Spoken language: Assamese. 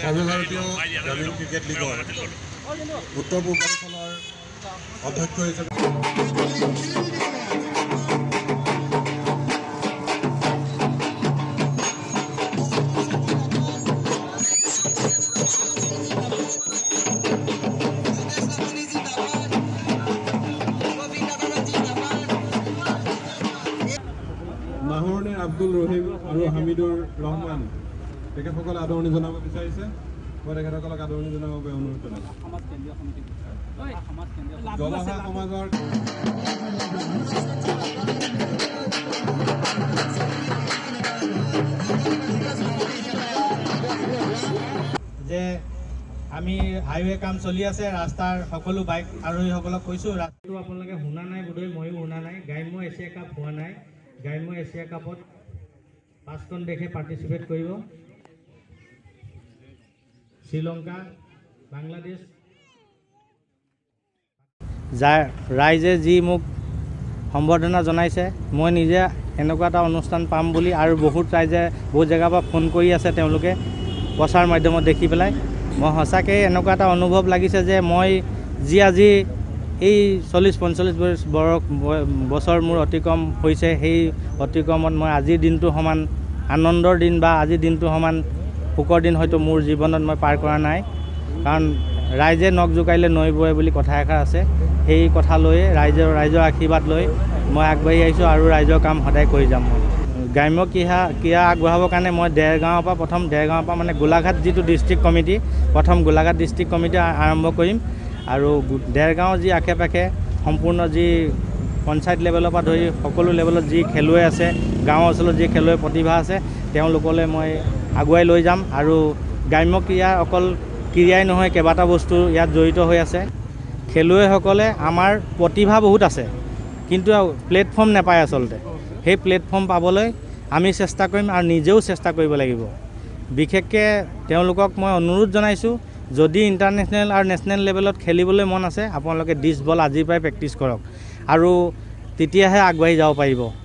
সৰ্বভাৰতীয় গ্ৰামীণ ক্ৰিকেট লীগৰ উত্তৰ পূৰ্বাঞ্চলৰ অধ্যক্ষ হিচাপে নাহৰণে আব্দুল ৰহিম আৰু হামিদুৰ ৰহমান তেখেতসকলে আদৰণি জনাব বিচাৰিছে। মই তেখেতসকলক আদৰণি জনাবৰ বাবে অনুৰোধ জনাইছোঁ। জলহা সমাজৰ যে আমি হাইৱে কাম চলি আছে, ৰাস্তাৰ সকলো বাইক আৰোহীসকলক কৈছোঁ, ৰাস্তাটো আপোনালোকে শুনা নাই বোধহয়, ময়ো শুনা নাই। গ্ৰাম্য এছিয়া কাপ হোৱা নাই। গ্ৰাম্য এছিয়া কাপত 5খন দেশে পাৰ্টিচিপেট কৰিব, শ্ৰীলংকা, বাংলাদেশ। ৰাইজে যি মোক সম্বৰ্ধনা জনাইছে, মই নিজে এনেকুৱা এটা অনুষ্ঠান পাম বুলি, আৰু বহুত ৰাইজে বহুত জেগাৰ পৰা ফোন কৰি আছে, তেওঁলোকে প্ৰচাৰ মাধ্যমত দেখি পেলাই। মই সঁচাকৈ এনেকুৱা এটা অনুভৱ লাগিছে যে মই যি আজি এই 40-45 বছৰ মোৰ অতিক্ৰম হৈছে, সেই অতিক্ৰমত মই আজিৰ দিনটো সমান আনন্দৰ দিন বা আজিৰ দিনটো সমান সুখৰ দিন হয়তো মোৰ জীৱনত মই পাৰ কৰা নাই। কাৰণ ৰাইজে নখ জোকাৰিলে নৈ বয় বুলি কথা এষাৰ আছে। সেই কথা লৈয়ে ৰাইজৰ আশীৰ্বাদ লৈ মই আগবাঢ়ি আহিছোঁ আৰু ৰাইজৰ কাম সদায় কৰি যাম। মই গ্ৰাম্য ক্ৰীড়া আগবঢ়াবৰ কাৰণে মই দেৰগাঁৱৰ পৰা মানে গোলাঘাট যিটো ডিষ্ট্ৰিক্ট কমিটি, প্ৰথম গোলাঘাট ডিষ্ট্ৰিক্ট কমিটি আৰম্ভ কৰিম। আৰু দেৰগাঁৱৰ যি আশে পাশে সম্পূৰ্ণ যি পঞ্চায়ত লেভেলৰ পৰা ধৰি সকলো লেভেলত যি খেলুৱৈ আছে, গাঁও অঞ্চলত যি খেলুৱৈ প্ৰতিভা আছে, তেওঁলোকলৈ মই আগুৱাই লৈ যাম। আৰু গ্ৰাম্য ক্ৰীড়া অকল ক্ৰীড়াই নহয়, কেইবাটা বস্তু ইয়াত জড়িত হৈ আছে। খেলুৱৈসকলে আমাৰ প্ৰতিভা বহুত আছে, কিন্তু প্লেটফৰ্ম নাপায় আচলতে। সেই প্লেটফৰ্ম পাবলৈ আমি চেষ্টা কৰিম আৰু নিজেও চেষ্টা কৰিব লাগিব। বিশেষকৈ তেওঁলোকক মই অনুৰোধ জনাইছোঁ, যদি ইণ্টাৰনেশ্যনেল আৰু নেশ্যনেল লেভেলত খেলিবলৈ মন আছে, আপোনালোকে ডিছ বল আজিৰ পৰাই প্ৰেক্টিছ কৰক, আৰু তেতিয়াহে আগবাঢ়ি যাব পাৰিব।